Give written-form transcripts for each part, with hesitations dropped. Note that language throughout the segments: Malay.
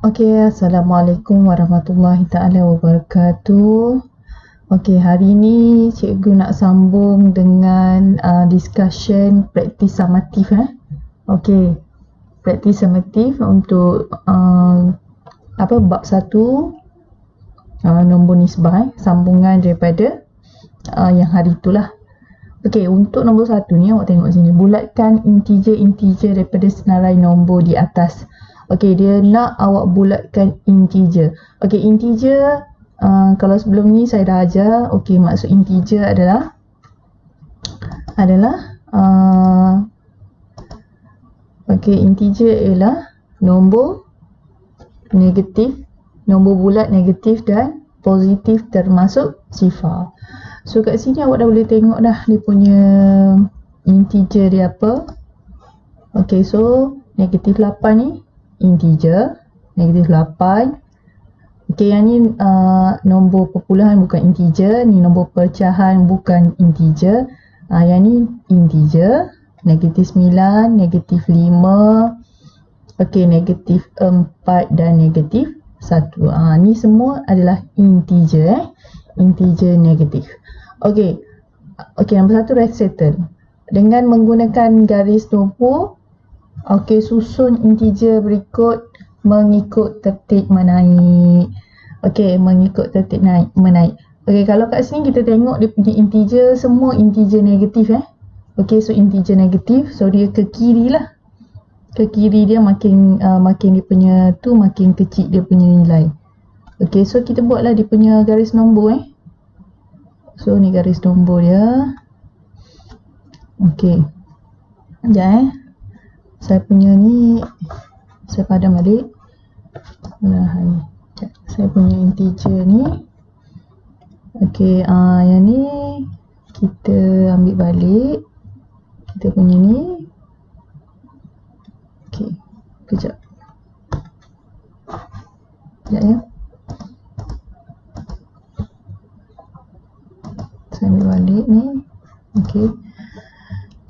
Okey, Assalamualaikum warahmatullahi taala wabarakatuh. Okey, hari ni cikgu nak sambung dengan discussion praktis summatif Okey, praktis summatif untuk bab 1 nombor nisbah sambungan daripada yang hari itulah. Okey, untuk nombor 1 ni awak tengok sini, bulatkan integer daripada senarai nombor di atas. Okey, dia nak awak bulatkan integer. Okey, integer kalau sebelum ni saya dah ajar. Okey, maksud integer adalah integer ialah nombor negatif, nombor bulat negatif dan positif termasuk sifar. So kat sini awak dah boleh tengok dah dia punya integer dia apa. Okey, so negatif 8 ni integer, negatif 8. Okey, yang ni nombor perpuluhan bukan integer, ni nombor pecahan bukan integer. Yang ni integer, negatif 9, negatif 5, okey, negatif 4 dan negatif 1. Ni semua adalah integer integer negatif. Okey, nombor 1 dah settle. Dengan menggunakan garis nombor, okey, susun integer berikut mengikut tertib menaik. Okey, mengikut tertib menaik. Okey, kalau kat sini kita tengok dia punya integer semua integer negatif Okey, so integer negatif, so dia ke kiri lah. Ke kiri dia makin dia punya tu makin kecil dia punya nilai. Okey, so kita buatlah dia punya garis nombor So ni garis nombor dia. Okey. Sekejap saya punya ni saya padam balik. Saya punya integer ni. Okey, yang ni kita ambil balik. Kita punya ni. Okey, kejap. Sekejap ya. Saya ambil balik ni. Okey.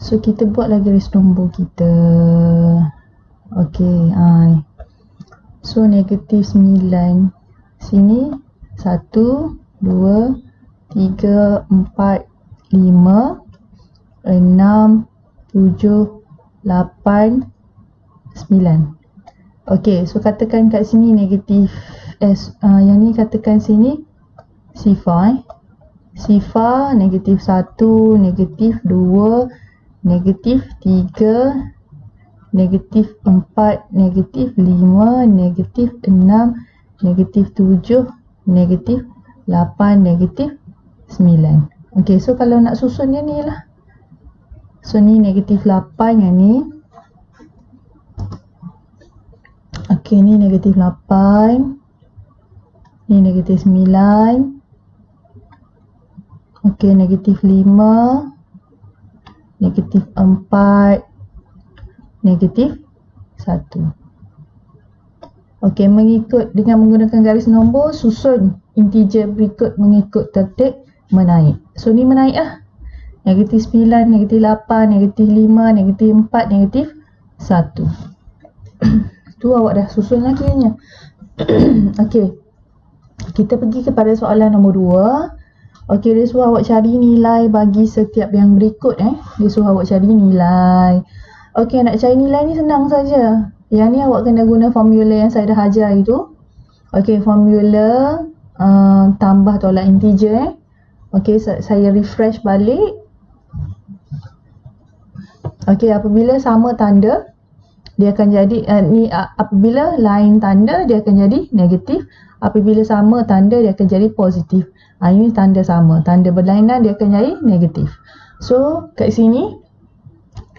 So kita buatlah garis nombor kita. Okey, so negatif 9 sini 1, 2, 3, 4, 5, 6, 7, 8, 9. Okey, so katakan kat sini negatif yang ni katakan sini sifar sifar negatif 1, negatif 2, negatif 3, negatif 4, negatif 5, negatif 6, negatif 7, negatif 8, negatif 9. Okey, so kalau nak susun yang ni lah. So ni negatif 8 yang ni. Okey, ni negatif 8. Ni negatif 9. Okey, negatif 5. Negatif 4. Negatif 1. Okey, dengan menggunakan garis nombor, susun integer berikut mengikut tertib menaik. So ni menaik lah. Negatif 9, negatif 8, negatif 5, negatif 4, negatif 1. Tu awak dah susun lah kiranya. Okey, kita pergi kepada soalan nombor 2. Okey, dia suruh awak cari nilai bagi setiap yang berikut Dia suruh awak cari nilai. Okey, nak cari nilai ni senang saja. Yang ni awak kena guna formula yang saya dah ajar itu. Okey, formula tambah tolak integer Okey, saya refresh balik. Okey, apabila sama tanda dia akan jadi apabila lain tanda dia akan jadi negatif. Apabila sama tanda dia akan jadi positif. Ini tanda sama, tanda berlainan dia akan jadi negatif. So kat sini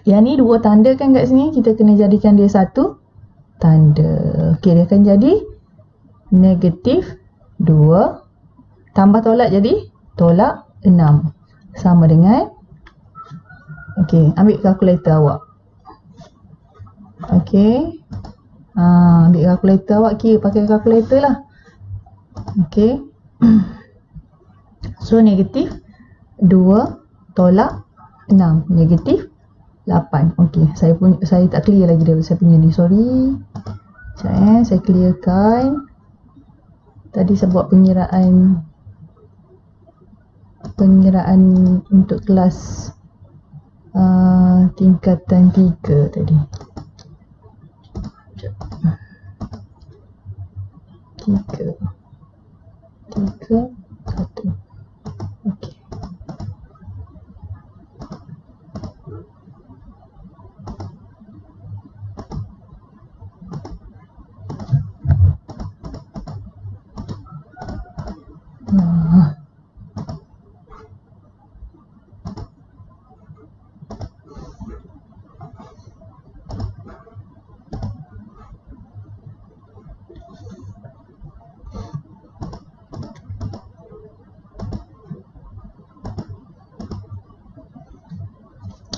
yang ni dua tanda kan, kat sini kita kena jadikan dia satu tanda. Okey, dia akan jadi negatif 2 tambah tolak jadi tolak 6 sama dengan. Okey, ambil kalkulator awak. Okey, ambil kalkulator awak, kira pakai kalkulator lah. Okey. So negatif 2 tolak 6, negatif 8. Okey, saya tak clear lagi saya punya ni, sorry. Sekejap saya clearkan. Tadi saya buat pengiraan untuk kelas tingkatan 3 tadi. 3 1. Okey.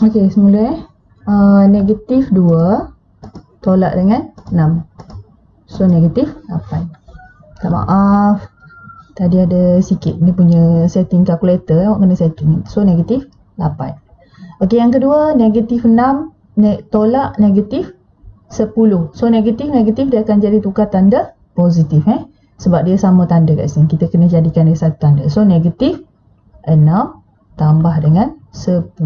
Okey, semula negatif 2 tolak dengan 6. So negatif 8. Tak maaf, tadi ada sikit ni punya setting kalkulator, awak kena setting. So negatif 8. Okey, yang kedua negatif 6 tolak negatif 10. So negatif dia akan jadi tukar tanda positif sebab dia sama tanda kat sini. Kita kena jadikan dia satu tanda. So negatif 6 tambah dengan 10.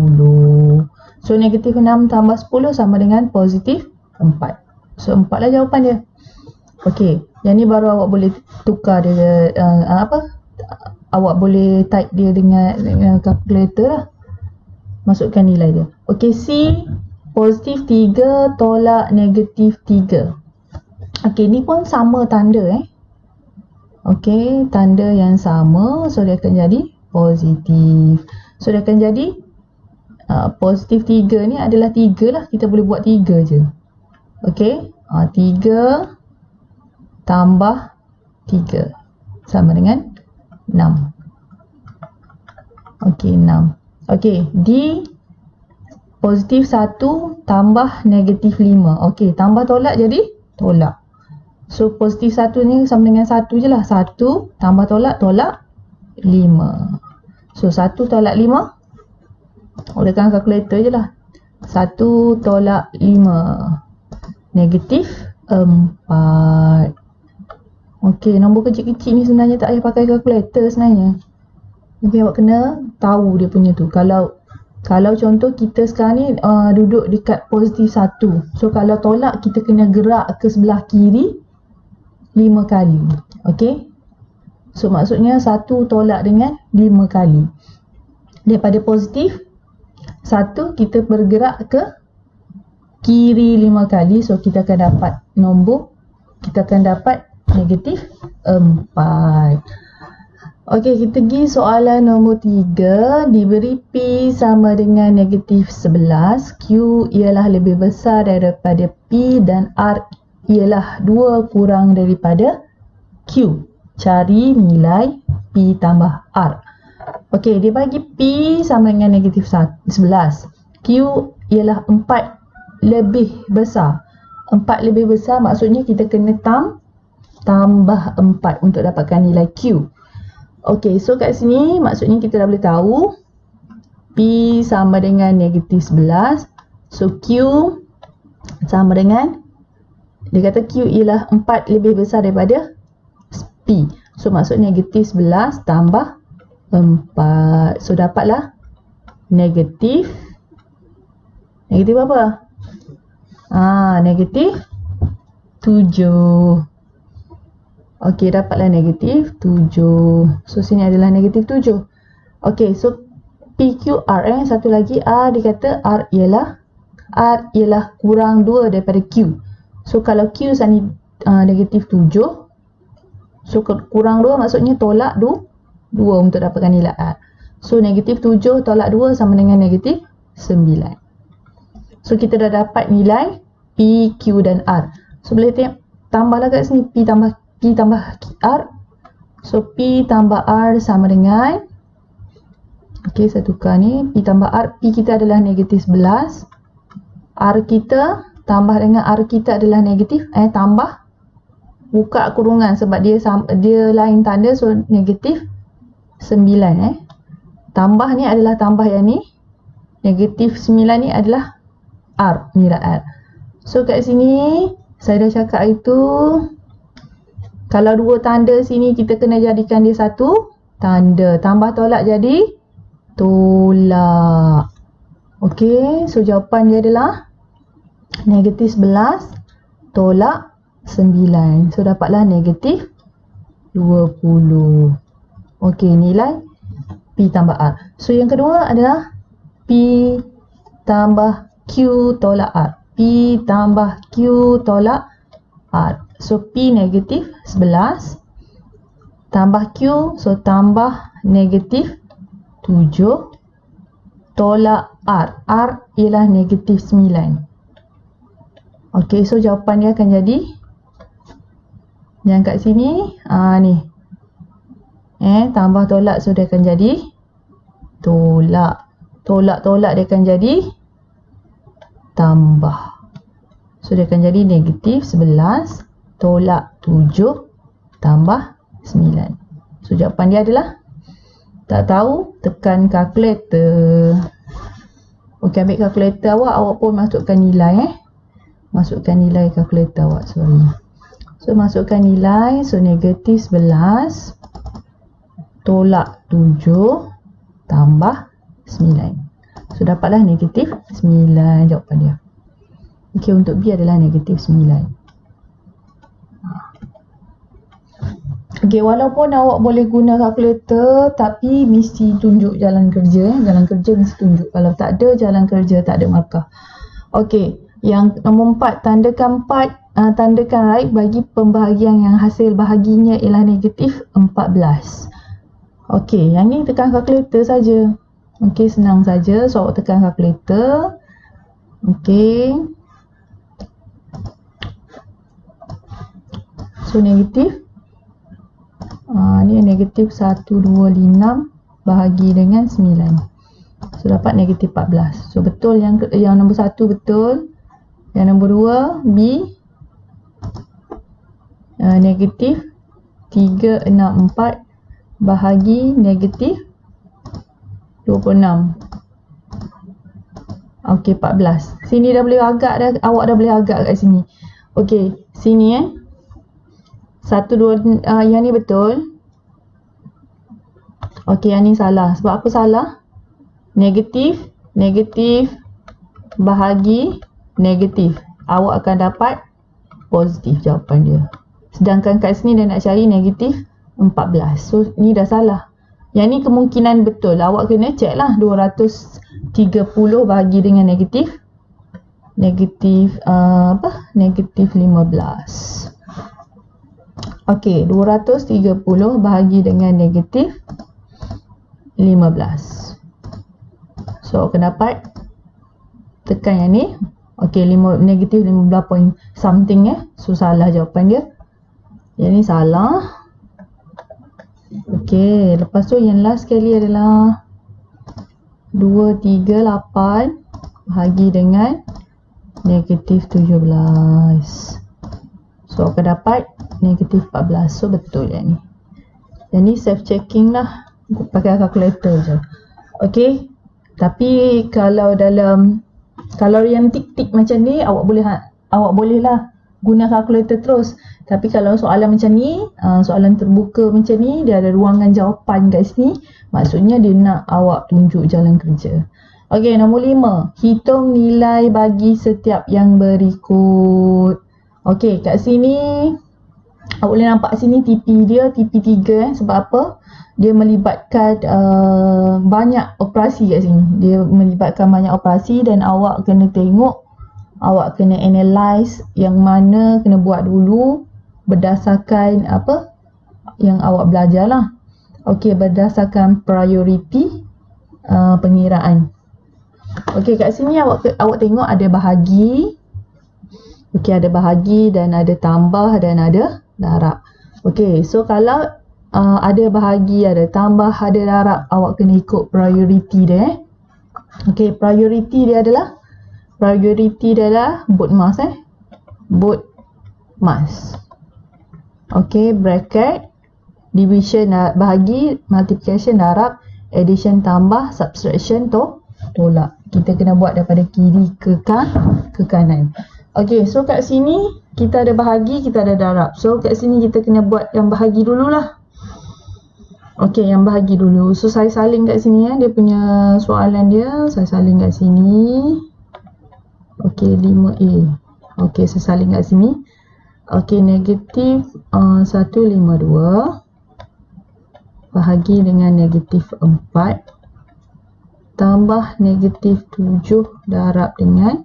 So negatif 6 tambah 10 sama dengan positif 4. So 4 lah jawapan dia. Okey, yang ni baru awak boleh tukar dia awak boleh type dia dengan calculator lah. Masukkan nilai dia. Okey, C positif 3 tolak negatif 3. Okey, ni pun sama tanda Okey, tanda yang sama. So dia akan jadi positif. So dia akan jadi positif 3 ni adalah 3 lah. Kita boleh buat 3 je. Okey, 3 tambah 3 sama dengan 6. Okey, 6. Okey, D positif 1 tambah negatif 5. Okey, tambah tolak jadi tolak. So positif 1 ni sama dengan 1 je lah. 1 tambah tolak 5. So 1 tolak 5, olehkan kalkulator je lah. 1 tolak 5 negatif 4. Okey, nombor kecil-kecil ni sebenarnya tak payah pakai kalkulator sebenarnya. Okey, awak kena tahu dia punya tu. Kalau contoh kita sekarang ni duduk dekat positif 1. So kalau tolak kita kena gerak ke sebelah kiri 5 kali. Okey. So maksudnya 1 tolak dengan 5 kali. Daripada positif 1 kita bergerak ke kiri 5 kali. So kita akan dapat negatif 4. Okey, kita pergi soalan nombor 3. Diberi P sama dengan negatif 11. Q ialah lebih besar daripada P dan R ialah 2 kurang daripada Q. Cari nilai P tambah R. Okey, dia bagi P sama dengan negatif 11. Q ialah 4 lebih besar. 4 lebih besar maksudnya kita kena tambah 4 untuk dapatkan nilai Q. Okey, so kat sini maksudnya kita dah boleh tahu P sama dengan negatif 11. So Q sama dengan, dia kata Q ialah 4 lebih besar daripada P. So maksud negatif 11 tambah 4. So dapatlah negatif apa? Negatif 7. Okey, dapatlah negatif 7. So sini adalah negatif 7. Okey, so PQR satu lagi R, dia kata R ialah kurang 2 daripada Q. So kalau Q sini negatif 7, so kurang 2 maksudnya tolak 2 untuk dapatkan nilai R. So negatif 7 tolak 2 sama dengan negatif 9. So kita dah dapat nilai P, Q dan R. So boleh tambahlah kat sini P tambah R. So P tambah R sama dengan, okey, saya tukar ni, P tambah R. P kita adalah negatif 11. R kita tambah dengan R kita adalah negatif, tambah, buka kurungan sebab dia lain tanda, so negatif 9. Tambah ni adalah tambah yang ni, negatif 9 ni adalah R, nilai R. So kat sini Saya dah cakap itu, kalau dua tanda sini kita kena jadikan dia satu tanda. Tambah tolak jadi tolak. Okey, so jawapan dia adalah negatif 11 tolak 9. So dapatlah negatif 20. Okey, nilai P tambah R. So yang kedua adalah P tambah Q tolak R. P tambah Q tolak R. So P negatif 11 tambah Q, so tambah negatif 7 tolak R. R ialah negatif 9. Okey, so jawapan dia akan jadi yang kat sini ni. Tambah tolak, so dia akan jadi tolak. Tolak dia akan jadi tambah. So dia akan jadi negatif 11 tolak 7 tambah 9. So jawapan dia adalah, tak tahu, tekan kalkulator. Okey, ambil kalkulator awak pun masukkan nilai masukkan nilai kalkulator awak, sorry. So masukkan nilai, so negatif 11 tolak 7 tambah 9. So dapatlah negatif 9 jawapan dia. Okey, untuk B adalah negatif 9. Okey, walaupun awak boleh guna kalkulator, tapi mesti tunjuk jalan kerja. Jalan kerja mesti tunjuk. Kalau tak ada jalan kerja, tak ada markah. Okey, yang nombor 4, tandakan right bagi pembahagian yang hasil bahaginya ialah negatif 14. Okey, yang ni tekan kalkulator saja. Okey, senang saja. So awak tekan kalkulator. Okey. So negatif ni negatif 126 bahagi dengan 9. So dapat negatif 14. So betul yang nombor 1 betul. Yang nombor 2 B negatif 364 bahagi negatif 26. Okey, 14. Sini dah boleh agak dah, awak dah boleh agak kat sini. Okey, sini 1 2 yang ni betul. Okey, yang ni salah. Sebab apa salah? Negatif bahagi negatif. Awak akan dapat positif jawapan dia. Sedangkan kat sini dia nak cari negatif 14. So ni dah salah. Yang ni kemungkinan betul. Awak kena check lah. 230 bahagi dengan negatif negatif 15. Okey, 230 bahagi dengan negatif 15. So akan dapat, tekan yang ni. Okey, negatif 15 point something So salah jawapan dia. Yang ni salah. Okey, lepas tu yang last sekali adalah 238 bahagi dengan negatif 17. So akan dapat negatif 14. So betul yang ni. Yang ni self checking lah, pakai kalkulator je. Okey, tapi kalau yang tik-tik macam ni, awak boleh lah guna kalkulator terus. Tapi kalau soalan macam ni, soalan terbuka macam ni, dia ada ruangan jawapan kat sini, maksudnya dia nak awak tunjuk jalan kerja. Okey, nombor 5, hitung nilai bagi setiap yang berikut. Okey, kat sini awak boleh nampak sini TP dia TP3 sebab apa? Dia melibatkan banyak operasi kat sini. Dia melibatkan banyak operasi dan awak kena tengok, awak kena analyse yang mana kena buat dulu berdasarkan apa yang awak belajar lah. Okey, berdasarkan priority pengiraan. Okey, kat sini awak tengok ada bahagi. Okey, ada bahagi dan ada tambah dan ada darab. Okey, so kalau ada bahagi, ada tambah, ada darab, awak kena ikut priority dia. Okey, priority dia adalah both mass both mass. Okey, bracket, division bahagi, multiplication darab, addition tambah, subtraction tolak. Kita kena buat daripada kiri ke kanan. Okey, so kat sini kita ada bahagi, kita ada darab. So kat sini kita kena buat yang bahagi dululah. Okey, yang bahagi dulu. So saya salin kat sini dia punya soalan dia, saya salin kat sini. Okey, 5A. Okey, saya salin kat sini. Okey, negatif 152 bahagi dengan negatif 4 tambah negatif 7 darab dengan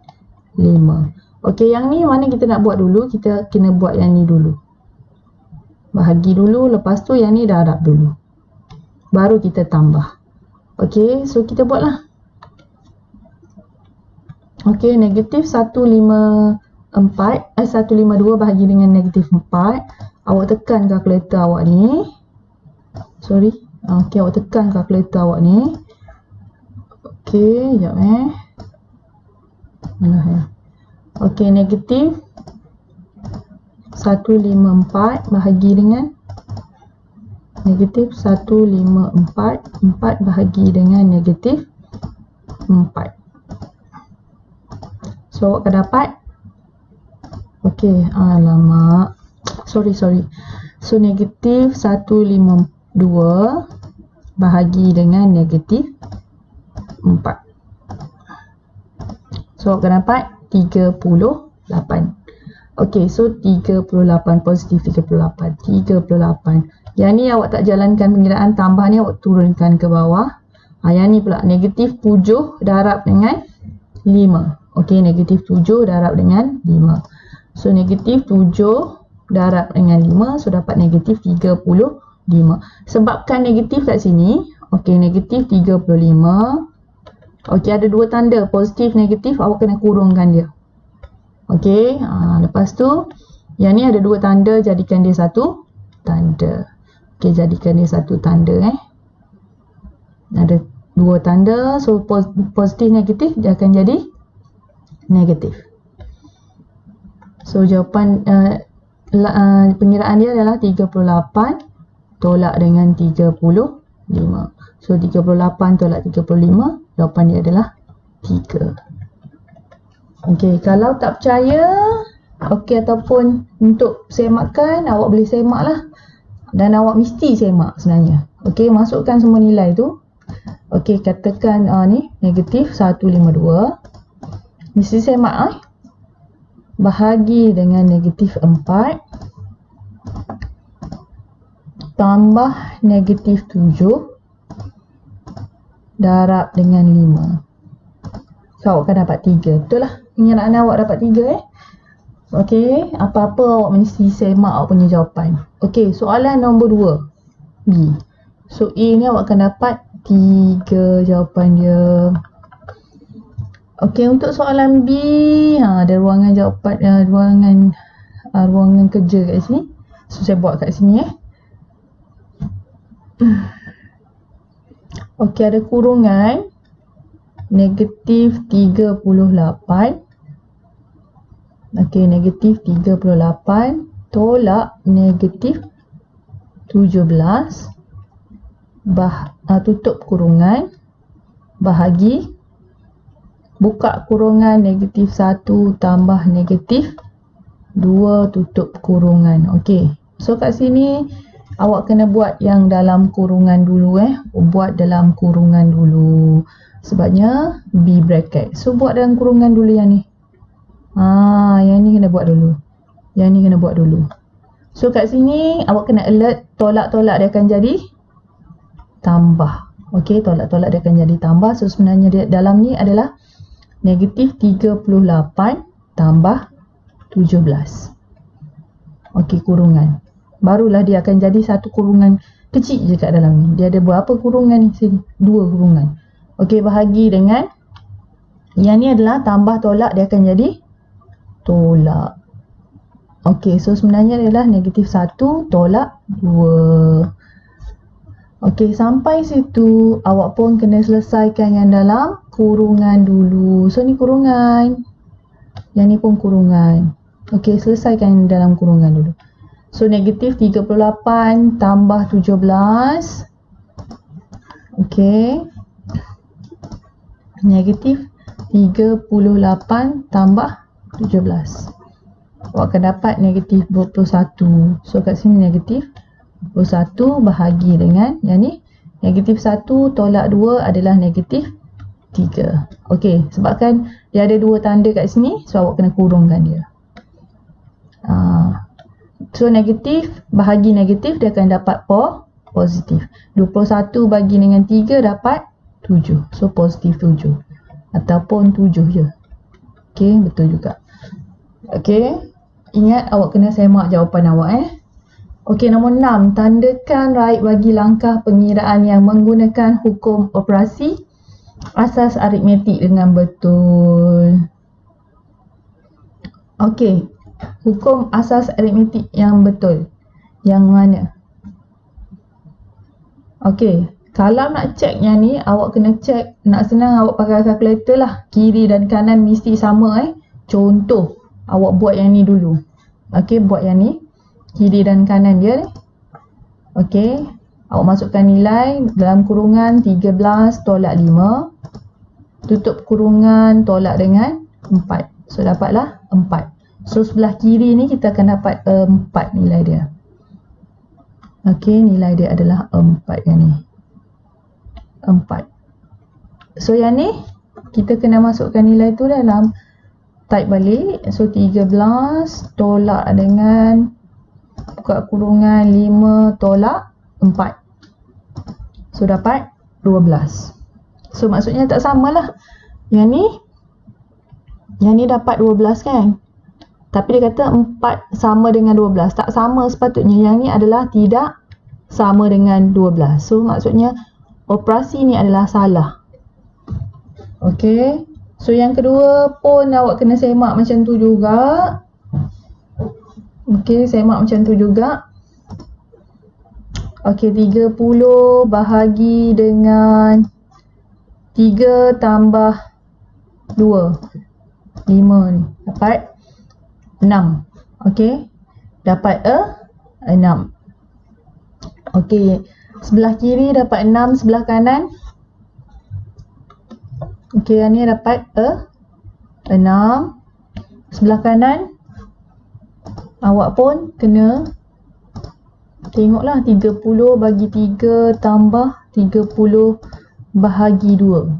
5. Okey, yang ni mana kita nak buat dulu? Kita kena buat yang ni dulu. Bahagi dulu, lepas tu yang ni darab dulu. Baru kita tambah. Okey, so kita buatlah. Okey, negatif 152 bahagi dengan negatif 4. Awak tekan kalkulator awak ni. Sorry. Okey, awak tekan kalkulator awak ni. Okey, sekejap Okey, negatif 154 bahagi dengan negatif 154, 4 bahagi dengan negatif 4. So, awak akan dapat. Okey, alamak. Sorry. So, negatif 152 bahagi dengan negatif 4. So, awak akan dapat 38. Okey, so 38, positif 38. Yang ni awak tak jalankan pengiraan, tambah ni awak turunkan ke bawah. Yang ni pula negatif 7 darab dengan 5. Okey, negatif 7 darab dengan 5. So negatif 7 darab dengan 5, so dapat negatif 35. Sebabkan negatif kat sini, okey, negatif 35. Okey, ada dua tanda, positif, negatif, awak kena kurungkan dia. Okey, lepas tu yang ni ada dua tanda, jadikan dia satu tanda. Okey, jadikan dia satu tanda Ada dua tanda, so positif negatif dia akan jadi negatif. So jawapan pengiraan dia adalah 38 tolak dengan 35. So 38 tolak 35, jawapan dia adalah 3. Okey, kalau tak percaya, okey, ataupun untuk semakan, awak boleh semak lah. Dan awak mesti semak sebenarnya. Okey, masukkan semua nilai tu. Okey, katakan ni negatif 152. Mesti semak bahagi dengan negatif 4 tambah negatif 7 darab dengan 5. So, awak akan dapat 3. Betul lah. Pengiraan awak dapat 3 Okey, apa-apa awak mesti semak awak punya jawapan. Okey, soalan nombor 2 B. So, A ni awak akan dapat 3 jawapan dia. Okey, untuk soalan B, ada ruangan jawapan, ruangan kerja kat sini. So, saya buat kat sini Okey, ada kurungan negatif 38. Okey, negatif 38 tolak negatif 17 tutup kurungan bahagi buka kurungan negatif 1 tambah negatif 2 tutup kurungan. Okey, so kat sini awak kena buat yang dalam kurungan dulu buat dalam kurungan dulu sebabnya B bracket. So buat dalam kurungan dulu yang ni. Yang ni kena buat dulu. Yang ni kena buat dulu. So kat sini awak kena alert, tolak-tolak dia akan jadi tambah. Okey, tolak-tolak dia akan jadi tambah. So sebenarnya dia dalam ni adalah negatif 38 tambah 17. Okey, kurungan. Barulah dia akan jadi satu kurungan kecil je kat dalam ni. Dia ada berapa kurungan ni? Sini, 2 kurungan. Okey, bahagi dengan yang ni adalah tambah tolak, dia akan jadi tolak. Okey, so sebenarnya adalah negatif 1 tolak 2. Okey, sampai situ awak pun kena selesaikan yang dalam kurungan dulu. So ni kurungan. Yang ni pun kurungan. Okey, selesaikan dalam kurungan dulu. So negatif 38 tambah 17. Okey. Negatif 38 tambah 17. awak akan dapat negatif 21. So kat sini negatif 21 bahagi dengan yang ni negatif 1 tolak 2 adalah negatif 3. Okey, sebabkan dia ada dua tanda kat sini, so awak kena kurungkan dia. So negatif bahagi negatif, dia akan dapat positif. 21 bagi dengan 3 dapat 7. So positif 7 ataupun 7 je. Okey, betul juga. Okey, ingat awak kena semak jawapan awak Okey, nombor 6. Tandakan right bagi langkah pengiraan yang menggunakan hukum operasi asas aritmetik dengan betul. Okey, hukum asas aritmetik yang betul. Yang mana? Okey, kalau nak cek yang ni, awak kena cek, nak senang awak pakai kalkulator lah. Kiri dan kanan mesti sama Contoh, awak buat yang ni dulu. Okey, buat yang ni. Kiri dan kanan dia ni. Okey, awak masukkan nilai dalam kurungan 13 tolak 5. Tutup kurungan tolak dengan 4. So dapatlah 4. So sebelah kiri ni kita akan dapat 4 nilai dia. Okey, nilai dia adalah 4 yang ni. 4. So yang ni kita kena masukkan nilai tu dalam type balik. So 13 tolak dengan buka kurungan 5 tolak 4. So dapat 12. So maksudnya tak samalah. Yang ni dapat 12 kan. Tapi dia kata 4 sama dengan 12. Tak sama sepatutnya. Yang ni adalah tidak sama dengan 12. So maksudnya operasi ni adalah salah. Okey. So yang kedua pun awak kena semak macam tu juga. Okey, semak macam tu juga. Okey, 30 bahagi dengan 3 tambah 2. 5 ni. Dapat 6. Okey. Dapat 6. Okey. Sebelah kiri dapat 6, sebelah kanan. Okey, yang ni dapat 6. Sebelah kanan awak pun kena tengoklah 30 bagi 3 tambah 30 bahagi 2.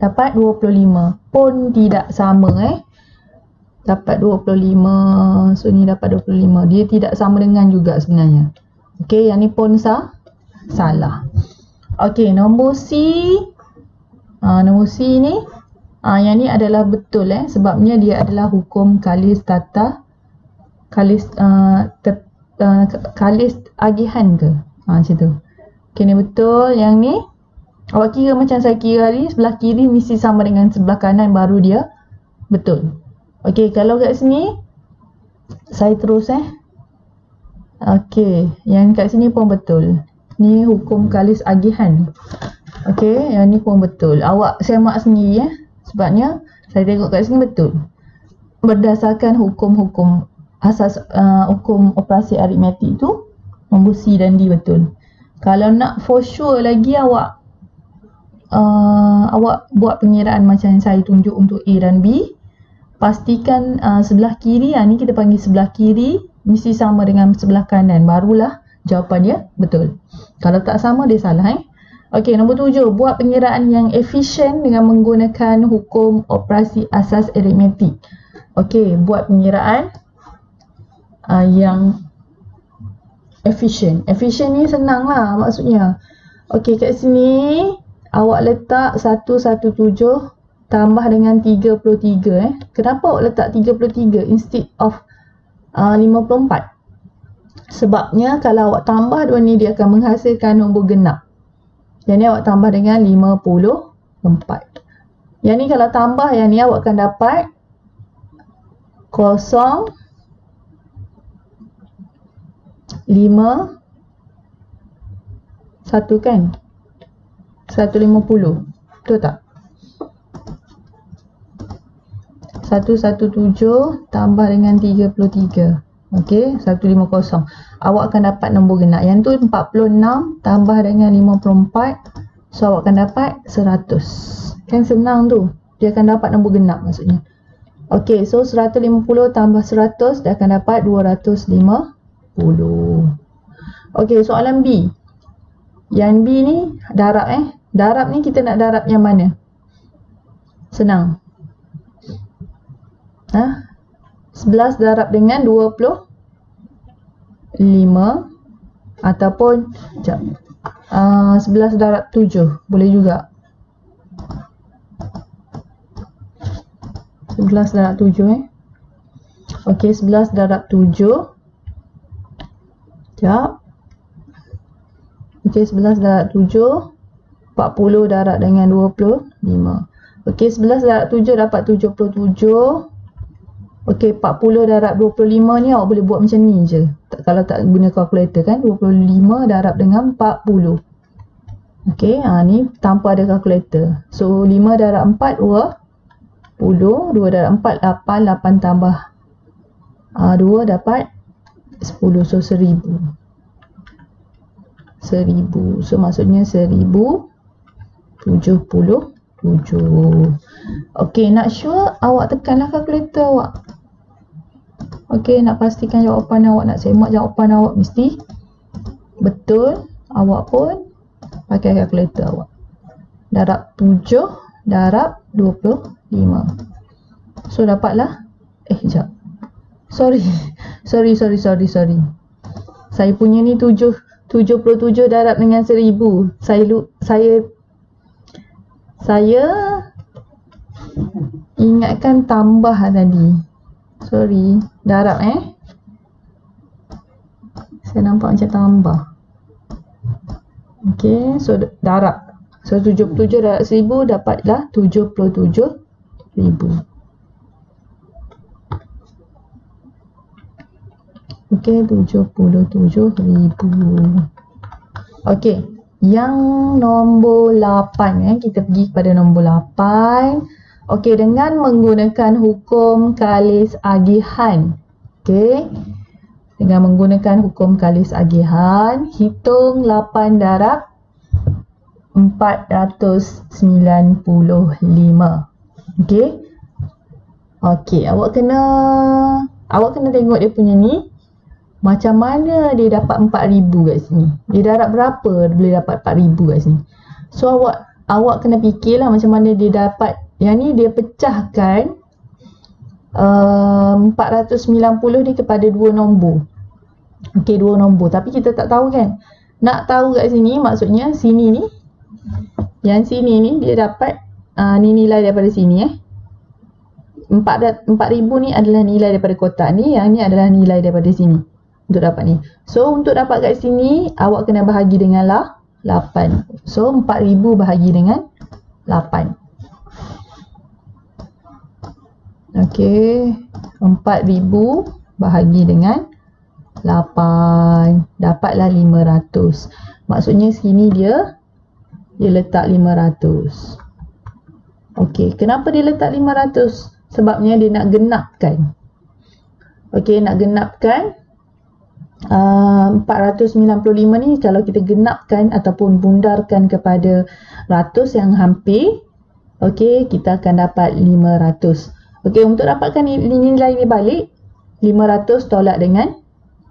Dapat 25. Pun tidak sama Dapat 25. So ni dapat 25. Dia tidak sama dengan juga sebenarnya. Okey, yang ni pun salah. Okey, nombor C. Nombor C ni yang ni adalah betul sebabnya dia adalah hukum kalis agihan ke? Macam tu. Okey, ni betul. Yang ni awak kira macam saya kira tadi, sebelah kiri mesti sama dengan sebelah kanan baru dia betul. Okey, kalau kat sini saya terus okey, yang kat sini pun betul. Ni hukum kalis agihan. Okey, yang ni pun betul. Awak semak sendiri sebabnya saya tengok kat sini betul. Berdasarkan hukum-hukum asas hukum operasi aritmetik tu, nombor C dan D betul. Kalau nak for sure lagi, awak buat pengiraan macam saya tunjuk untuk A dan B. Pastikan sebelah kiri, ni kita panggil sebelah kiri mesti sama dengan sebelah kanan, barulah jawapan dia betul. Kalau tak sama, dia salah Okey, nombor 7. Buat pengiraan yang efisien dengan menggunakan hukum operasi asas aritmetik. Okey, buat pengiraan yang efisien. Efisien ni senang lah maksudnya. Okey, kat sini awak letak 117 tambah dengan 33 Kenapa awak letak 33 instead of 54? Sebabnya kalau awak tambah dua ni, dia akan menghasilkan nombor genap. Yang ni awak tambah dengan 54. Yang ni kalau tambah yang ni, awak akan dapat 0, 5, 1 kan? 150. Betul tak? 117 tambah dengan 33. Okey, 150. Awak akan dapat nombor genap. Yang tu 46 tambah dengan 54. So awak akan dapat 100. Kan senang tu. Dia akan dapat nombor genap maksudnya. Okey, so 150 tambah 100 dah akan dapat 250. Okey, soalan B. Yang B ni darab Darab ni kita nak darab yang mana? Senang. 11 darab dengan 25 ataupun 11 darab 7 boleh juga. 11 darab 7 Okey, 11 darab 7. Sekejap. Okey, 11 darab 7. 40 darab dengan 25. Okey, 11 darab 7 dapat 77. Okey, 40 darab 25 ni awak boleh buat macam ni je. Kalau tak guna kalkulator kan. 25 darab dengan 40. Okey, ni tanpa ada kalkulator. So, 5 darab 4, 20. 2 darab 4, 8. 8 tambah 2 dapat 10. So, 1000. 1000. So, maksudnya 1077. Okey, nak sure awak tekanlah kalkulator awak. Okey, nak pastikan jawapan awak, nak semak jawapan awak mesti betul. Awak pun pakai kalkulator awak. Darab 7 darab 25. So, dapatlah sekejap. Sorry. Saya punya ni 77 darab dengan 1000. Saya ingatkan tambah tadi. Sorry. Darab saya nampak macam tambah. Okey, so darab. So 77 darab 1000 dapatlah 77,000. Okey, 77,000. Okey, yang nombor 8 kita pergi kepada nombor 8. Okey, dengan menggunakan hukum kalis agihan. Okey. Dengan menggunakan hukum kalis agihan, hitung 8 darab 495. Okey. Okey, awak kena tengok dia punya ni. Macam mana dia dapat 4000 kat sini? Dia darab berapa boleh dapat 4000 kat sini? So awak kena fikirlah macam mana dia dapat. Yang ni dia pecahkan 490 ni kepada dua nombor. Okey, dua nombor. Tapi kita tak tahu kan. Nak tahu kat sini maksudnya sini ni. Yang sini ni dia dapat ni nilai daripada sini 4000 ni adalah nilai daripada kotak ni. Yang ni adalah nilai daripada sini. Untuk dapat ni. So, untuk dapat kat sini, awak kena bahagi dengan 8. So, 4000 bahagi dengan 8. Okey. 4000 bahagi dengan 8. Dapatlah 500. Maksudnya, sini dia letak 500. Okey. Kenapa dia letak 500? Sebabnya dia nak genapkan. Okey, nak genapkan 495 ni kalau kita genapkan ataupun bundarkan kepada ratus yang hampir, okey, kita akan dapat 500. Okey, untuk dapatkan nilai ni balik, 500 tolak dengan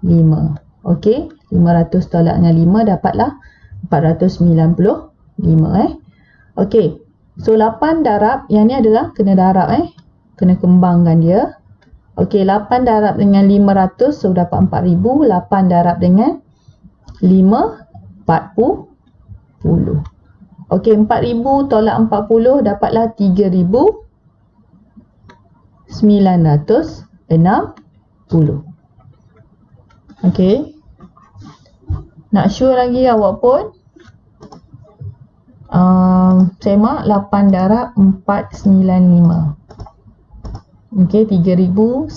5. Okey, 500 tolak dengan 5 dapatlah 495 Okey, so 8 darab, yang ni adalah kena darab kena kembangkan dia. Okey, 8 darab dengan 500, so dapat 4000. 8 darab dengan 5, 40. Okey, 4000 tolak 40 dapatlah 3960. Okey. Nak sure lagi awak pun semak 8 darab 495. Okey, 3960.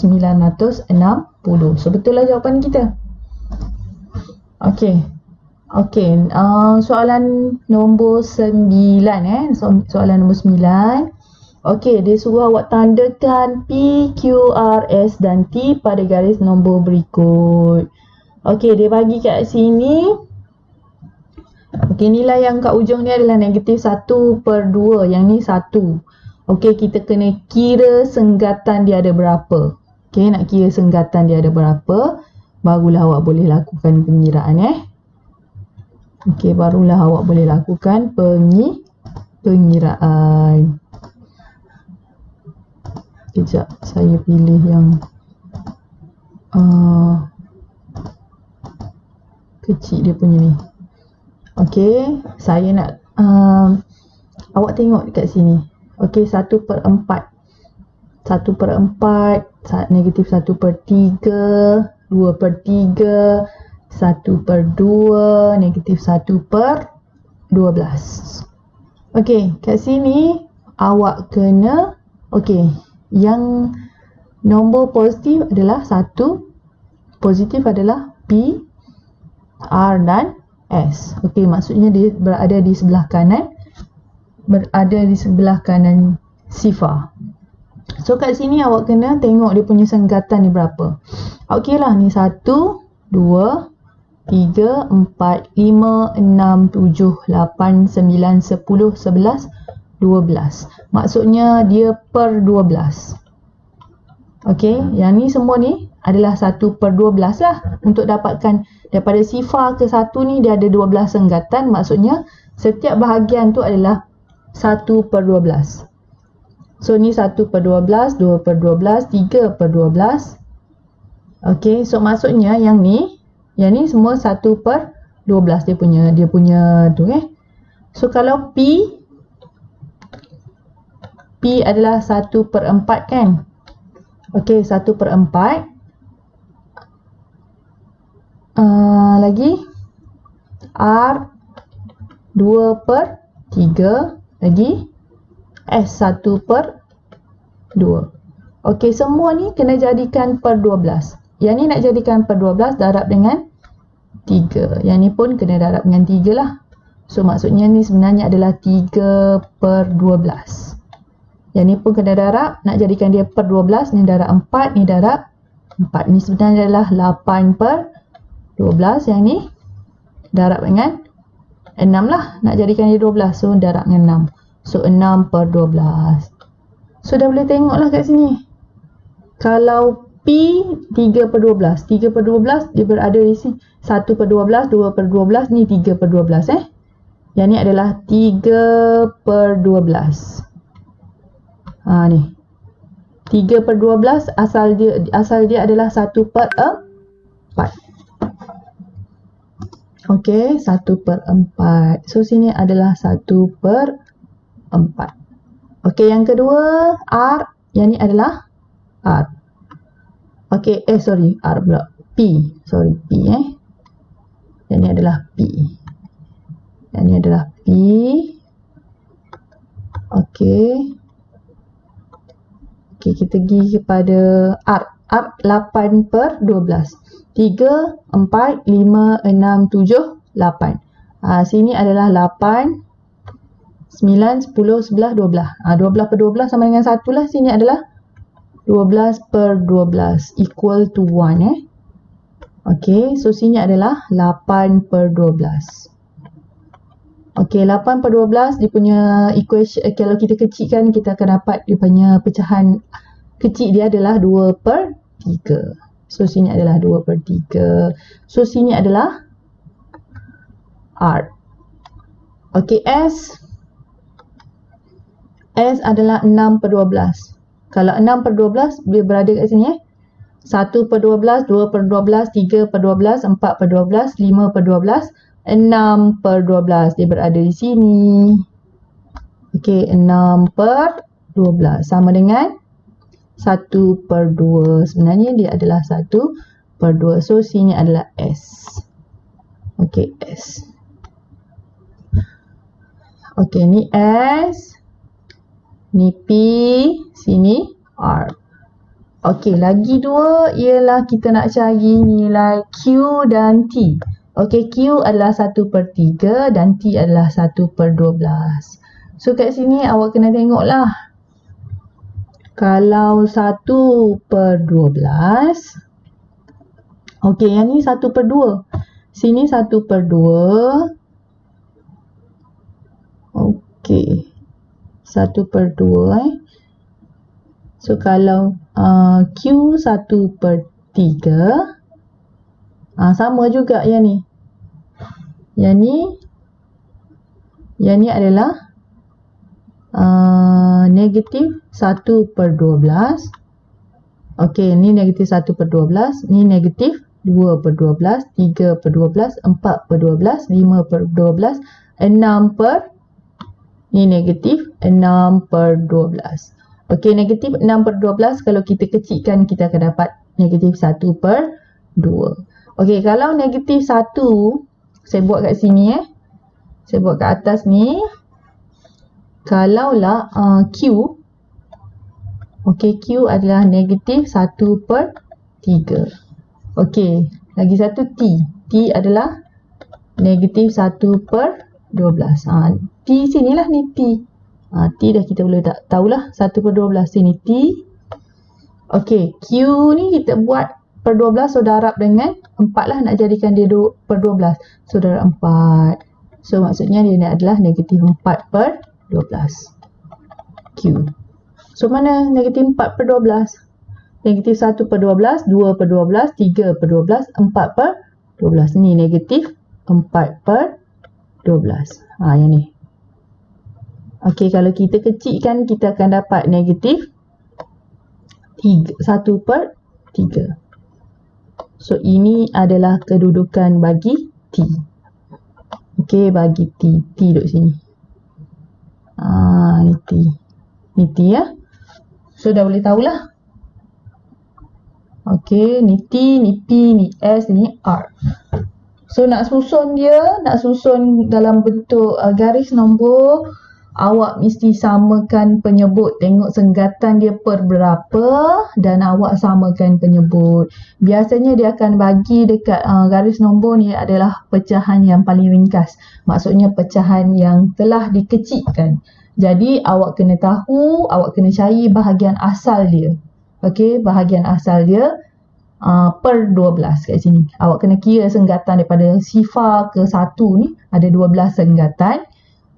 So, betul lah jawapan kita. Okey. Okey, soalan nombor 9 soalan nombor 9. Okey, dia suruh awak tandakan P, Q, R, S dan T pada garis nombor berikut. Okey, dia bagi kat sini. Okey, nilai yang kat ujung ni adalah negatif 1/2. Yang ni 1. Okey, kita kena kira senggatan dia ada berapa. Okey, nak kira senggatan dia ada berapa, barulah awak boleh lakukan pengiraan Okey, barulah awak boleh lakukan pengiraan. Sekejap, saya pilih yang kecil dia punya ni. Okey, saya nak awak tengok dekat sini. Okey, 1/4. 1/4, negatif 1/3, 2/3, 1/2, negatif 1/12. Okey, kat sini awak kena, okey, yang nombor positif adalah 1, positif adalah P, R dan S. Okey, maksudnya dia berada di sebelah kanan, sifar. So kat sini awak kena tengok dia punya senggatan ni berapa. Okey lah, ni 1, 2, 3, 4, 5, 6, 7, 8, 9, 10, 11, 12. Maksudnya dia per 12. Okey, yang ni semua ni adalah 1/12 lah. Untuk dapatkan daripada sifar ke 1 ni dia ada 12 senggatan. Maksudnya setiap bahagian tu adalah 1/12. So ni 1/12, 2/12, 3/12. Okey, so maksudnya yang ni semua 1/12 dia punya tu So kalau P adalah 1/4 kan. Okey, 1/4. Lagi R 2/3, lagi S 1/2. Okey, semua ni kena jadikan per 12. Yang ni nak jadikan per 12, darab dengan 3. Yang ni pun kena darab dengan 3 lah. So maksudnya ni sebenarnya adalah 3/12. Yang ni pun kena darab, nak jadikan dia per 12, ni darab 4, ni darab 4. Ni sebenarnya adalah 8/12. Yang ni darab dengan 6 lah, nak jadikan dia 12. So darab dengan 6. So 6/12. So dah boleh tengok lah kat sini. Kalau P 3/12. 3/12 dia berada di sini. 1/12, 2/12, ni 3/12 Yang ni adalah 3/12. Ni 3/12 asal dia adalah 1/4. Okey, 1/4. So sini adalah 1/4. Okey, yang kedua R, yang ni adalah R. Okey, R pula. P. Yang ni adalah P. Okey, kita pergi kepada R. R 8/12. 3, 4, 5, 6, 7, 8. Sini adalah 8, 9, 10, 11, 12. 12/12 sama dengan 1 lah. Sini adalah 12/12 equal to 1 Okey, so sini adalah 8/12. Okey, 8/12 dia punya equation, kalau kita kecilkan kita akan dapat dia punya pecahan kecil dia adalah 2/3. So sini adalah 2/3. So sini adalah R. Okey, S adalah 6/12. Kalau 6/12 dia berada kat sini 1/12, 2/12, 3/12, 4/12, 5/12, 6/12 dia berada di sini. Okey, 6/12 sama dengan 1/2. Sebenarnya dia adalah 1/2. So sini adalah S. Okey, S. Okey, ni S, ni P, sini R. Okey, lagi dua ialah kita nak cari nilai Q dan T. Okey, Q adalah 1/3 dan T adalah 1/12. So kat sini awak kena tengok lah. Kalau 1/12, okey, yang ni 1/2. Sini 1/2. Okey, 1/2 So kalau Q 1/3 sama juga yang ni. Yang ni adalah negatif 1/12. Okey, ni negatif 1/12, ni negatif 2/12, 3/12, 4/12, 5/12, 6 ni negatif 6/12. Okey, negatif 6/12 kalau kita kecilkan kita akan dapat negatif 1/2. Okey, kalau negatif 1, saya buat kat sini saya buat kat atas ni. Kalaulah Q, okey, Q adalah negatif 1/3. Okey, lagi satu T. T adalah negatif 1/12. T sinilah ni T. T dah kita boleh tahulah 1/12 sini T. Okey, Q ni kita buat per 12, so darab dengan 4 lah, nak jadikan dia per 12. So darab 4. So maksudnya dia adalah negatif 4/12. Q. So mana negatif 4/12? Negatif 1/12, 2/12, 3/12, 4/12. Ni negatif 4/12. Yang ni. Okey, kalau kita kecilkan kita akan dapat negatif 1/3. So ini adalah kedudukan bagi T. Okey, bagi T. T duduk sini. Ni T. Ni T ya. So dah boleh tahulah. Okey, ni T, ni P, ni S, ni R. So nak susun dia, nak susun dalam bentuk garis nombor, awak mesti samakan penyebut. Tengok senggatan dia per berapa dan awak samakan penyebut. Biasanya dia akan bagi dekat garis nombor ni adalah pecahan yang paling ringkas. Maksudnya pecahan yang telah dikecilkan. Jadi awak kena tahu, awak kena cari bahagian asal dia. Okey, bahagian asal dia per 12 kat sini. Awak kena kira senggatan daripada sifar ke 1 ni ada 12 senggatan.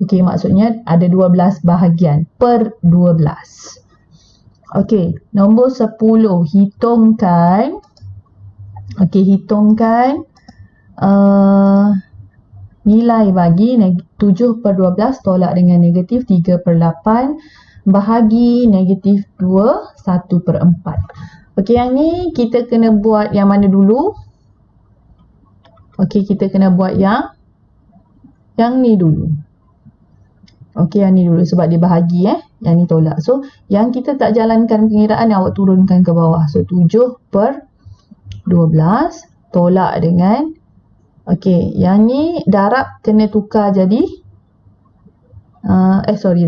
Okey, maksudnya ada 12 bahagian per 12. Okey, nombor 10 hitungkan. Okey, hitungkan nilai bagi 7/12 tolak dengan negatif 3/8 bahagi negatif 2 1/4. Okey, yang ni kita kena buat yang mana dulu? Okey, kita kena buat yang ni dulu. Okey, yang ni dulu sebab dia bahagi yang ni tolak. So, yang kita tak jalankan pengiraan awak turunkan ke bawah. So, 7/12 tolak dengan okey, yang ni darab kena tukar jadi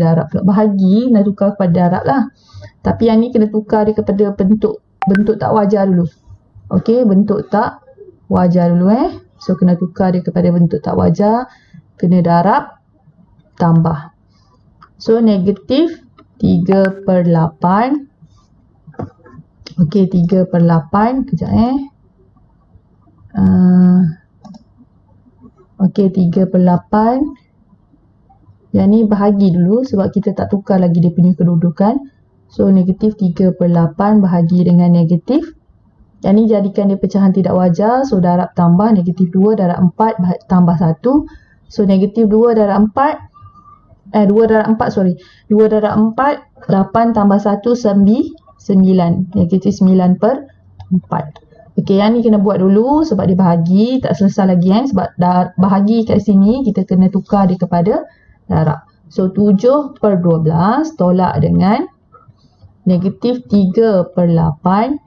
darab pula. Bahagi nak tukar kepada darab lah. Tapi yang ni kena tukar dia kepada bentuk tak wajar dulu. Okey, bentuk tak wajar dulu So kena tukar dia kepada bentuk tak wajar, kena darab tambah. So negatif 3/8. Okey, 3/8 kejap Okey, 3/8. Yang ni bahagi dulu sebab kita tak tukar lagi dia punya kedudukan. So negatif 3/8 bahagi dengan negatif. Yang ni jadikan dia pecahan tidak wajar. So darab tambah negatif 2 darab 4 tambah 1. So negatif 2 darab 4 2 darab 4 8 tambah 1 9. Negatif 9/4. Okey, yang ni kena buat dulu sebab dia bahagi, tak selesai lagi sebab dah bahagi kat sini kita kena tukar dia kepada darab. So 7/12 tolak dengan negatif 3/8.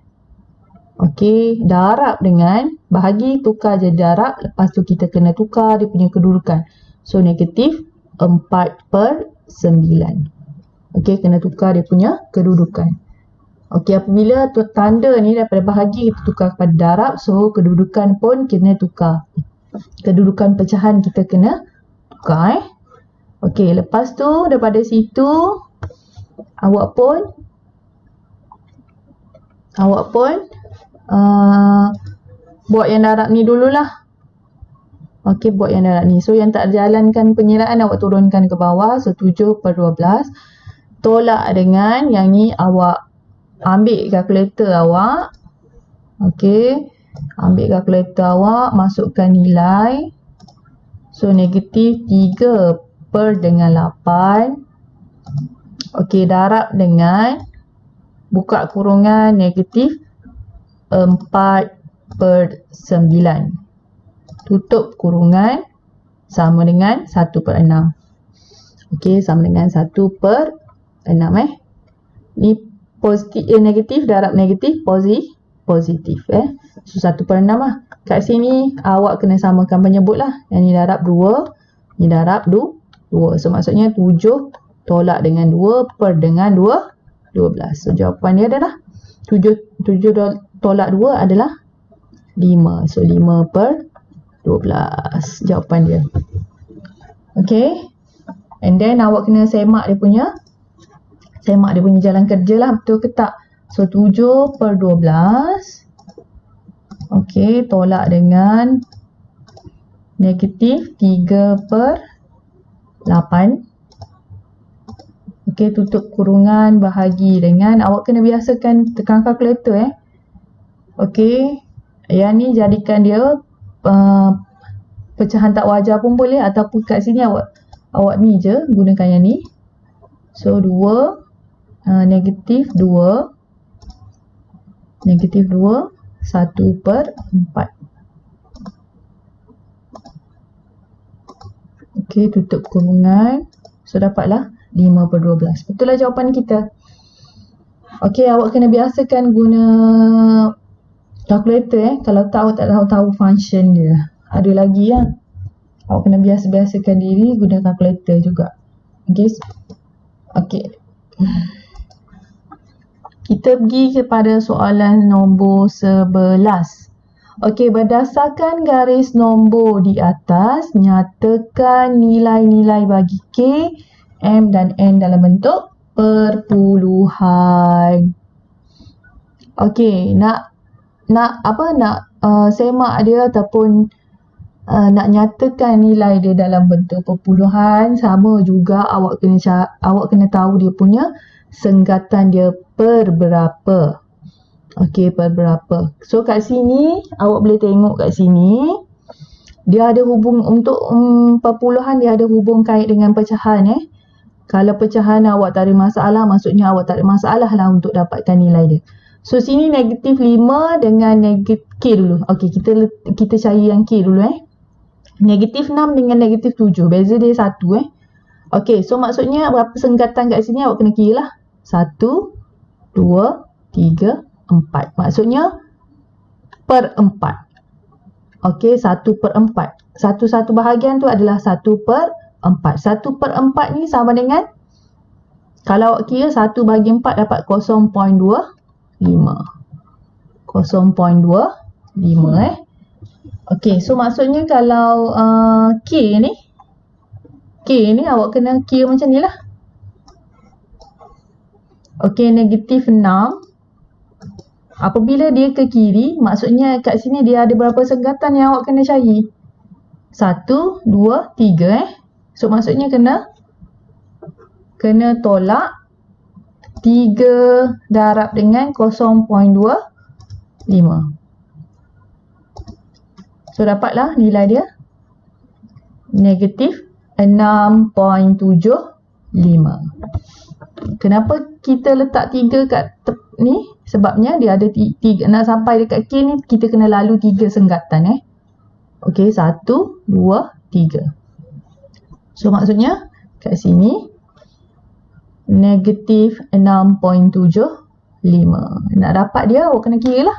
Okey, darab dengan bahagi tukar je darab, lepas tu kita kena tukar dia punya kedudukan. So negatif 4/9. Okey, kena tukar dia punya kedudukan. Okey, apabila tanda ni daripada bahagi kita tukar kepada darab, so kedudukan pun kena tukar. Kedudukan pecahan kita kena tukar Okey, lepas tu daripada situ awak pun buat yang darab ni dululah. Okey, buat yang darab ni. So yang tak jalankan pengiraan awak turunkan ke bawah. So 7/12 tolak dengan yang ni, awak ambil kalkulator awak. Okey, ambil kalkulator awak, masukkan nilai. So negatif 3 per dengan 8. Okey, darab dengan buka kurungan negatif 4 per 9. Tutup kurungan sama dengan 1 per 6. Okey, sama dengan 1 per 6 Ni positif, negatif darab negatif positif So 1 per 6 lah. Kat sini awak kena samakan penyebut lah. Yang ni darab 2, ni darab 2. So maksudnya 7 tolak dengan 2 per dengan 12. So jawapan dia adalah 7 tolak 2 adalah 5. So 5 per 12 jawapan dia. Okay, and then awak kena semak dia punya jalan kerja lah, betul ke tak. So 7 per 12. Okay, tolak dengan negatif 3 per 8. Okay, tutup kurungan, bahagi dengan, awak kena biasakan tekan kalkulator Okay, yang ni jadikan dia pecahan tak wajar pun boleh, ataupun kat sini awak ni je gunakan yang ni. So 2 negatif 2 1 per 4. Okey, tutup kurungan. So dapatlah 5 per 12. Betul lah jawapan kita. Okey, awak kena biasakan guna kalkulator kalau tak, awak tak tahu function dia. Ada lagi awak kena biasakan diri guna kalkulator juga. Okey. Kita pergi kepada soalan nombor 11. Okey, berdasarkan garis nombor di atas, nyatakan nilai-nilai bagi K, M dan N dalam bentuk perpuluhan. Okey, nak semak dia ataupun nak nyatakan nilai dia dalam bentuk perpuluhan, sama juga awak kena tahu dia punya senggatan dia per berapa. Okey, per berapa. So kat sini awak boleh tengok kat sini dia ada hubung untuk perpuluhan, dia ada hubung kait dengan pecahan Kalau pecahan awak tak ada masalah, maksudnya awak tak ada masalah lah untuk dapatkan nilai dia. So sini negatif 5 dengan negatif K dulu. Okey, kita cari yang K dulu Negatif 6 dengan negatif 7. Beza dia 1 Okey, so maksudnya berapa senggatan kat sini awak kena kira lah. 1, 2, 3, 4. Maksudnya per 4. Okey, 1 per 4. Satu bahagian tu adalah 1 per 4. 1 per 4 ni sama dengan, kalau awak kira 1 bahagi 4 dapat 0.25. 0.25 Okey, so maksudnya kalau K ni awak kena kira macam ni lah. Okey, negatif 6. Apabila dia ke kiri, maksudnya kat sini dia ada berapa senggatan yang awak kena cari? 1, 2, 3 So maksudnya kena tolak 3 darab dengan 0.25. So dapatlah nilai dia negatif 6.75. Kenapa kita letak 3 kat ni? Sebabnya dia ada 3. Nak sampai dekat K ni kita kena lalu 3 senggatan Okey, 1, 2, 3. So maksudnya kat sini negatif 6.75. Nak dapat dia awak kena kira lah.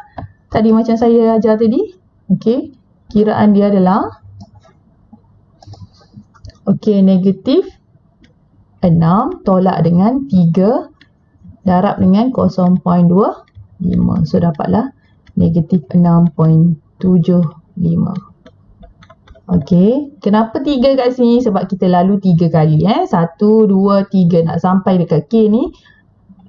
Tadi macam saya ajar tadi. Okey, kiraan dia adalah negatif 6 tolak dengan 3 darab dengan 0.25. So dapatlah negatif 6.75. Okey, kenapa 3 kat sini? Sebab kita lalu 3 kali 1, 2, 3. Nak sampai dekat K ni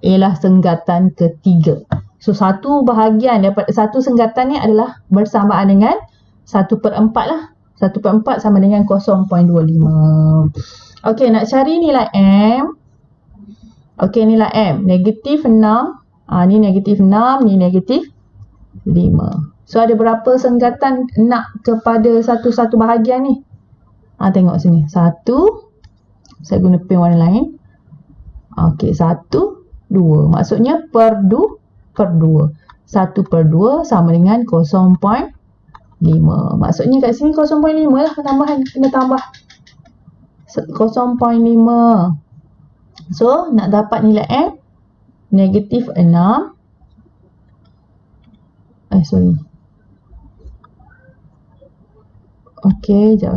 ialah senggatan ketiga. So satu bahagian daripada satu senggatan ni adalah bersamaan dengan 1 per 4 lah. 1 per 4 sama dengan 0.25. Okey, nak cari nilai M. Okey, inilah M. Negatif 6. Ni negatif 6, ni negatif 5. So, ada berapa senggatan nak kepada satu-satu bahagian ni? Tengok sini. 1. Saya guna pen warna lain. Okey, 1, 2. Maksudnya per 2. 1/2 sama dengan 0.5. Maksudnya kat sini 0.5 lah tambahan. Kena tambah 0.5. So, nak dapat nilai M, negatif 6. Sorry. Okey, sekejap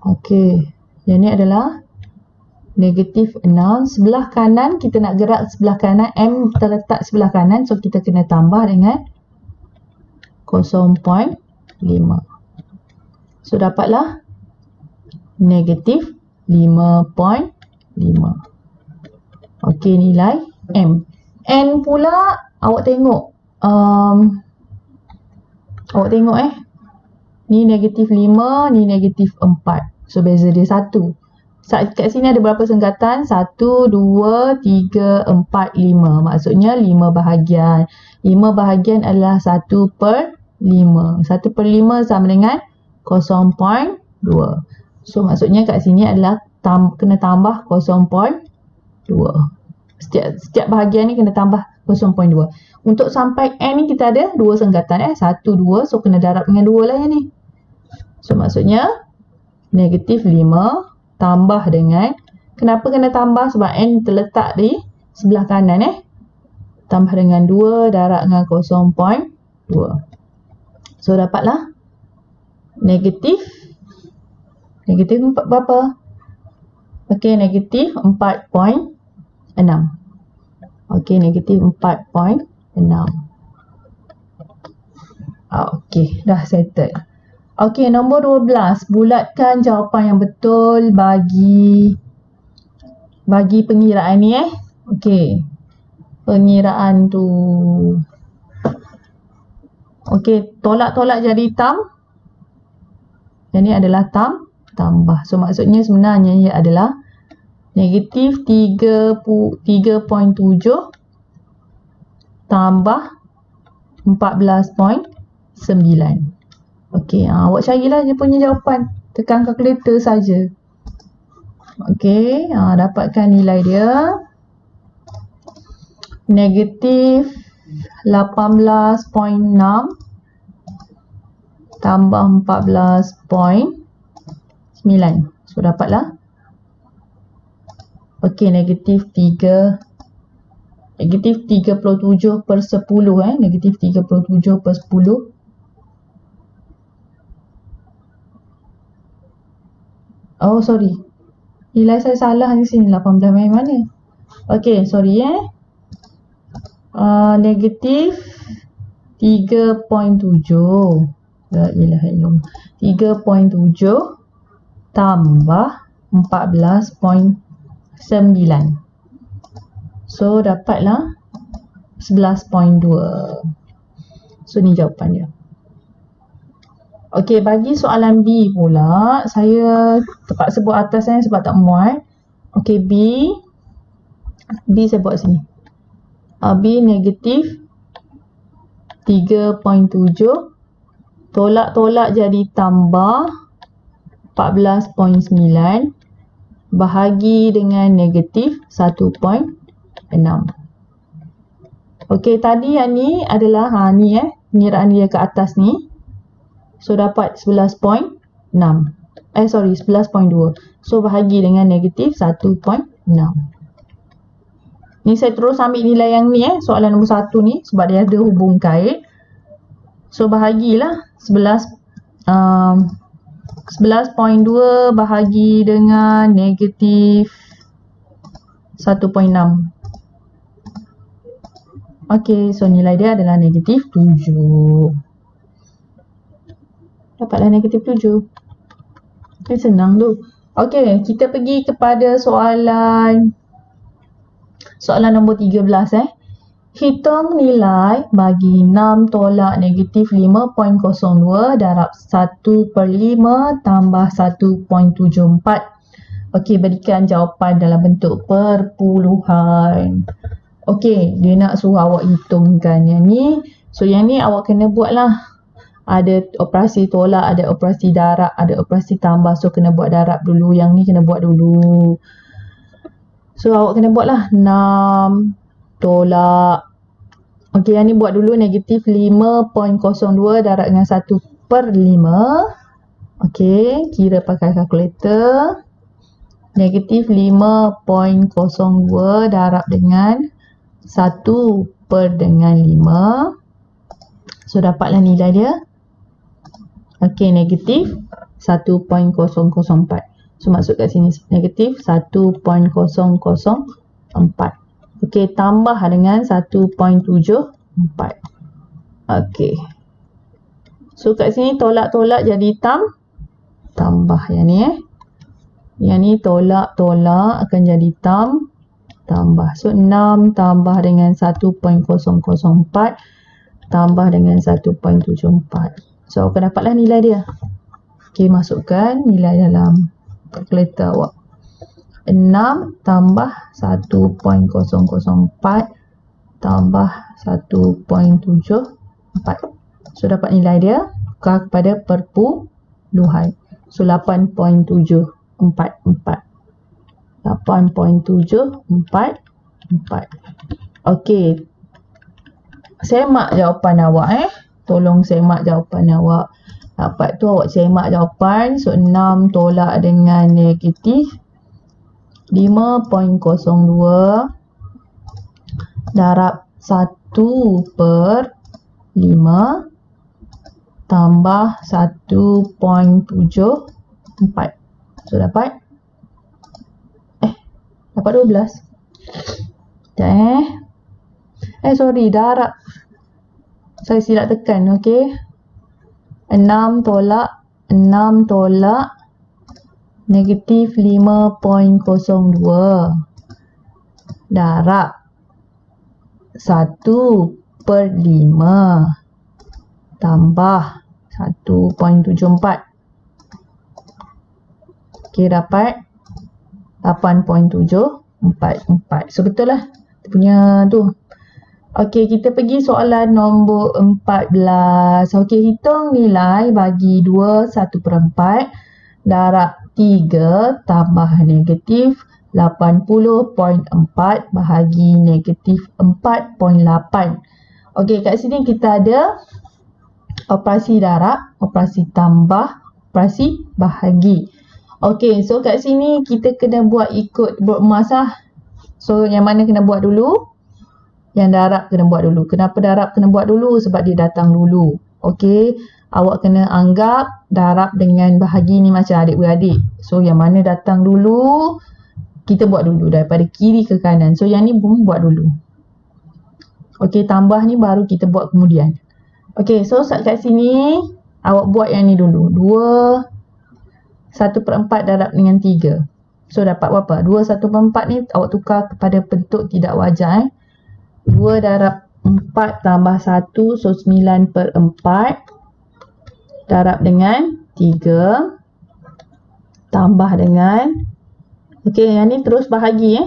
Okey, yang ni adalah negatif 6. Sebelah kanan, kita nak gerak sebelah kanan. M terletak sebelah kanan. So, kita kena tambah dengan 0.5. So, dapatlah negatif 5.5. Okey, nilai M. N pula, awak tengok. Awak tengok ni negatif 5, ni negatif 4. So, beza dia 1. Kat sini ada berapa senggatan? 1, 2, 3, 4, 5. Maksudnya 5 bahagian. 5 bahagian adalah 1/5. 1/5 sama dengan 0.2. So, maksudnya kat sini adalah kena tambah 0.2. Setiap bahagian ni kena tambah 0.2. Untuk sampai N ni kita ada 2 senggatan 1, 2. So, kena darab dengan 2 lah yang ni. So, maksudnya negatif 5 tambah dengan, kenapa kena tambah? Sebab N terletak di sebelah kanan tambah dengan 2 darab dengan 0.2. So, dapatlah negatif berapa? Okey, negatif 4.6. Okey, negatif 4.6. Okey, dah settle. Okey, nombor 12. Bulatkan jawapan yang betul bagi pengiraan ni Okey. Pengiraan tu. Okey, tolak-tolak jadi tam. Yang ni adalah tambah. So, maksudnya sebenarnya ia adalah negatif 3.7 tambah 14.9. Okey, awak carilah dia punya jawapan. Tekan kalkulator saja. Okey, dapatkan nilai dia. Negatif 18.6 tambah 14.9. So, dapatlah. Okey, negatif 37/10 negatif 37/10. Oh, sorry. Nilai saya salah di sini. 18 main mana? Okey, sorry negatif 3.7. La ilaha illallah. 3.7 tambah 14.9. So, dapatlah 11.2. So, ni jawapan dia. Okey, bagi soalan B pula, saya terpaksa buat atas sebab tak muat. Okey, B saya buat sini. B negatif 3.7. Tolak-tolak jadi tambah 14.9. Bahagi dengan negatif 1.6. Okey, tadi yang ni adalah ni pengiraan dia ke atas ni. So, dapat 11.6. 11.2. So, bahagi dengan negatif 1.6. Ni saya terus ambil nilai yang ni soalan nombor 1 ni sebab dia ada hubung kait. So, bahagilah 11.2 bahagi dengan negatif 1.6. Okey, so nilai dia adalah negatif 7. Dapatlah negatif 7. Senang tu. Okey, kita pergi kepada soalan nombor 13 Hitung nilai bagi 6 tolak negatif 5.02 darab 1/5 tambah 1.74. Okey, berikan jawapan dalam bentuk perpuluhan. Okey, dia nak suruh awak hitungkan yang ni. So, yang ni awak kena buat lah. Ada operasi tolak, ada operasi darab, ada operasi tambah. So, kena buat darab dulu. Yang ni kena buat dulu. So, awak kena buat lah. 6 tolak. Okey, yang ni buat dulu. Negatif 5.02 darab dengan 1/5. Okey, kira pakai kalkulator. Negatif 5.02 darab dengan 1/5. So, dapatlah nilai dia. Okey, negatif 1.004. So, maksud kat sini negatif 1.004. Okey, tambah dengan 1.74. Okey. So, kat sini tolak-tolak jadi tambah yang ni Yang ni tolak-tolak akan jadi tambah. So, 6 tambah dengan 1.004 tambah dengan 1.74. So, awak dapatlah nilai dia. Okey, masukkan nilai dalam kalkulator awak. 6 tambah 1.004 tambah 1.74. So, dapat nilai dia. Tukar kepada perpuluhan. So, 8.744. 8.744. Okey. Semak jawapan awak Tolong semak jawapan awak. Dapat tu awak semak jawapan. So, 6 tolak dengan negatif 5.02 darab 1/5 tambah 1.74. So, dapat 12. Sorry, darab. Saya silap tekan, okey. 6 tolak negatif 5.02 darab 1/5 tambah 1.74. Okey, dapat 8.744. So, betul lah dia punya tu. Okey, kita pergi soalan nombor 14. Okey, hitung nilai bagi 2 1/4 darab 3 tambah negatif 80.4 bahagi negatif 4.8. Okey, kat sini kita ada operasi darab, operasi tambah, operasi bahagi. Okey, so kat sini kita kena buat ikut beremas lah. So, yang mana kena buat dulu? Yang darab kena buat dulu. Kenapa darab kena buat dulu? Sebab dia datang dulu. Okey, awak kena anggap darab dengan bahagi ni macam adik-beradik. So, yang mana datang dulu, kita buat dulu daripada kiri ke kanan. So, yang ni pun buat dulu. Okey, tambah ni baru kita buat kemudian. Okey, so kat sini awak buat yang ni dulu. 2 1/4 darab dengan 3. So, dapat berapa? 2 1/4 ni awak tukar kepada bentuk tidak wajar. 2 darab 4 tambah 1. So, 9/4 darab dengan 3 tambah dengan, okey, yang ni terus bahagi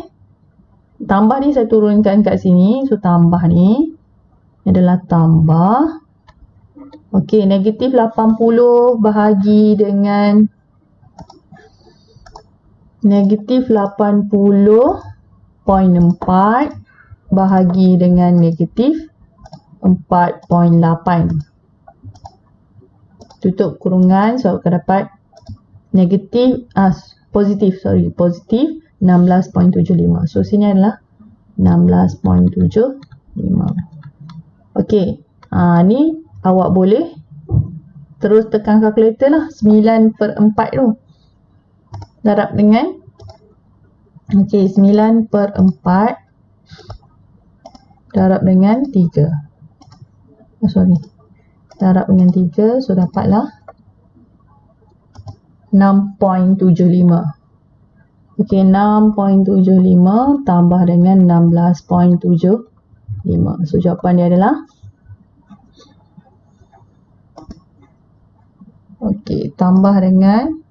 tambah ni saya turunkan kat sini. So, tambah ni adalah tambah. Okey, negatif 80 bahagi dengan negatif 80.4 bahagi dengan negatif 4.8. Tutup kurungan. So, akan dapat positif 16.75. So, sini adalah 16.75. Okey. Ni awak boleh terus tekan kalkulator lah. 9/4 tu. Darab dengan 9/4 darab dengan 3. Darab dengan 3. So, dapatlah 6.75. Okey, 6.75 tambah dengan 16.75. 5. So jawapan dia adalah okey, tambah dengan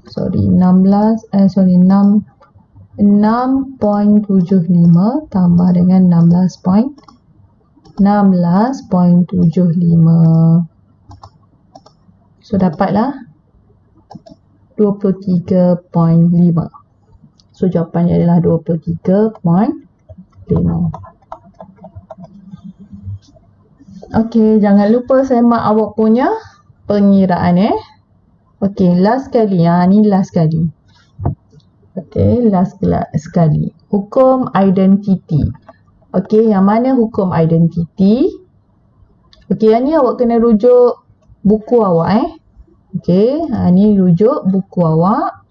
6.75 tambah dengan 16.75. So dapatlah 23.5. So jawapannya adalah 23.5. Okey, jangan lupa semak awak punya pengiraan Okey, last sekali. Ni last sekali. Okey, last sekali. Hukum identiti. Okey, yang mana hukum identiti? Okey, yang ni awak kena rujuk buku awak Okey, ni rujuk buku awak.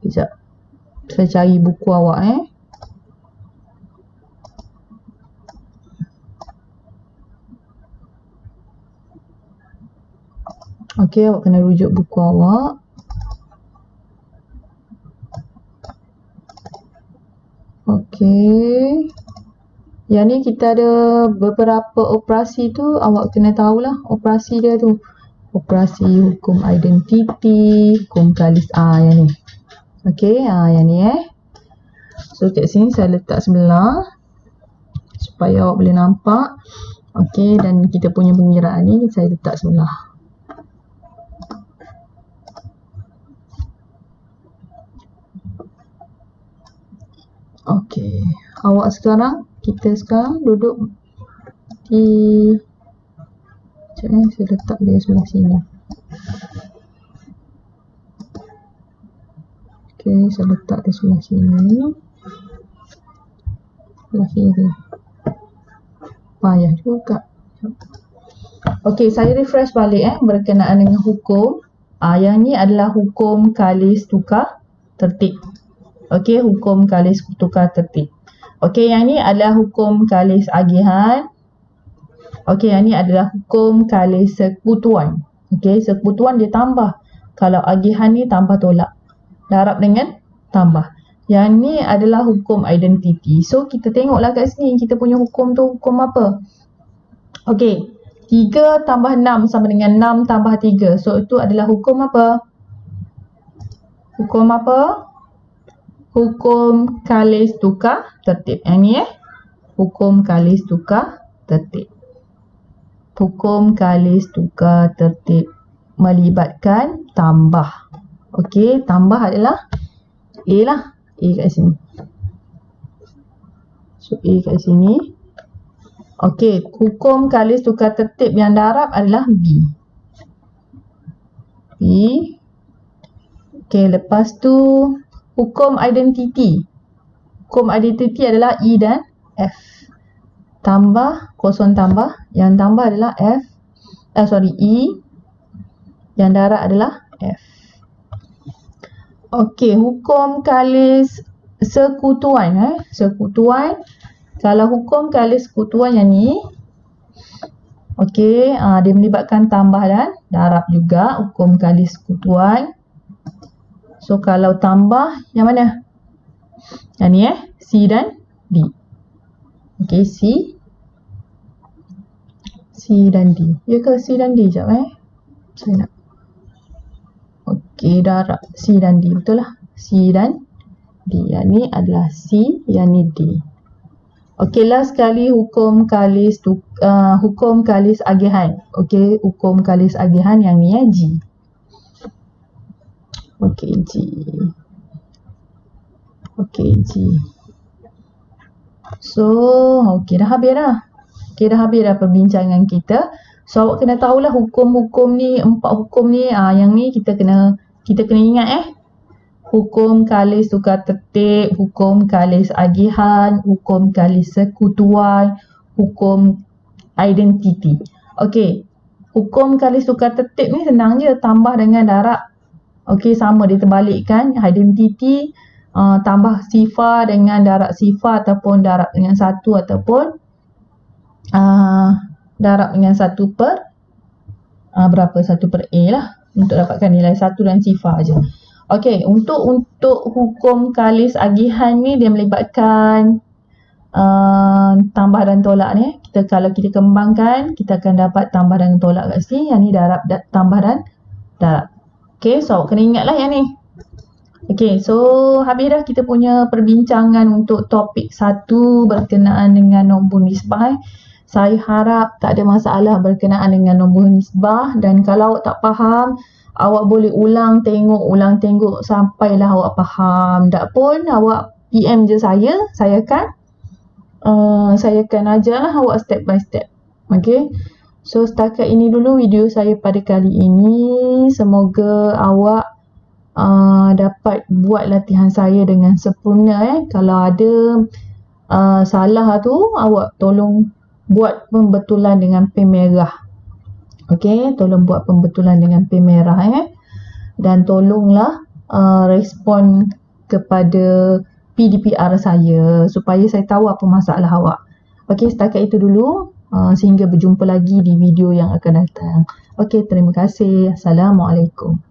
Sekejap. Saya cari buku awak Okey, awak kena rujuk buku awak. Okey. Yang ni kita ada beberapa operasi tu, awak kena tahulah operasi dia tu. Operasi hukum identiti, hukum kalis yang ni. Okey, yang ni So kat sini saya letak sebelah supaya awak boleh nampak. Okey, dan kita punya pengiraan ni saya letak sebelah. Okey, kita sekarang duduk di saya letak dia sebelah sini. Okey, saya letak dia sebelah sini. Sebelah kiri. Payah juga. Okey, saya refresh balik berkenaan dengan hukum. Yang ni adalah hukum kalis tukar tertib. Okey, hukum kalis tukar tertib. Okey, yang ni adalah hukum kalis agihan. Okey, yang ni adalah hukum kalis sekutuan. Okey, sekutuan dia tambah. Kalau agihan ni tambah tolak. Darab dengan tambah. Yang ni adalah hukum identiti. So, kita tengoklah kat sini kita punya hukum tu hukum apa. Okey, 3 tambah 6 sama dengan 6 tambah 3. So, itu adalah hukum apa? Hukum apa? Hukum kalis tukar tertib. Yang ni hukum kalis tukar tertib. Hukum kalis tukar tertib melibatkan tambah. Okey, tambah adalah A lah. A kat sini. So, A kat sini. Okey, hukum kalis tukar tertib yang darab adalah B. B. Okey, lepas tu hukum identiti. Hukum identiti adalah E dan F. Tambah, kosong tambah. Yang tambah adalah E. Yang darab adalah F. Okey, hukum kalis sekutuan. Sekutuan. Kalau hukum kalis sekutuan yang ni. Okey, dia melibatkan tambah dan darab juga. Hukum kalis sekutuan. So, kalau tambah, yang mana? Yang ni C dan D. Okey, C dan D. Ya ke C dan D? Sekejap saya nak. Okey, darab C dan D. Betul lah. C dan D. Yang ni adalah C, yang ni D. Okey, last sekali hukum kalis agihan. Okey, hukum kalis agihan yang ni G. Okey, G. Okey, G. So, okey dah habis dah. Okey, dah habis dah perbincangan kita. So, awak kena tahulah hukum-hukum ni, 4 hukum ni. Yang ni kita kena ingat Hukum kalis tukar tertib, hukum kalis agihan, hukum kalis sekutuan, hukum identiti. Okey, hukum kalis tukar tertib ni senang je, tambah dengan darab. Okey, sama dia terbalikkan. Identiti tambah sifar dengan darab sifar ataupun darab dengan 1 ataupun darab dengan 1 per berapa? 1 per A lah untuk dapatkan nilai 1 dan sifar je. Okey, untuk hukum kalis agihan ni dia melibatkan tambah dan tolak ni. Kalau kita kembangkan, kita akan dapat tambah dan tolak kat sini. Yang ni darab tambah dan darab. Okay, so kena ingatlah yang ni. Okay, so habis dah kita punya perbincangan untuk topik 1 berkenaan dengan nombor nisbah. Saya harap tak ada masalah berkenaan dengan nombor nisbah, dan kalau awak tak faham, awak boleh ulang tengok sampailah awak faham. Tak pun awak PM je saya akan ajarlah awak step by step. Okay, so setakat ini dulu video saya pada kali ini. Semoga awak dapat buat latihan saya dengan sempurna. Kalau ada salah tu, awak tolong buat pembetulan dengan pen merah. Okey, tolong buat pembetulan dengan pen merah dan tolonglah respon kepada PDPR saya supaya saya tahu apa masalah awak. Okey, setakat itu dulu. Sehingga berjumpa lagi di video yang akan datang. Okey, terima kasih. Assalamualaikum.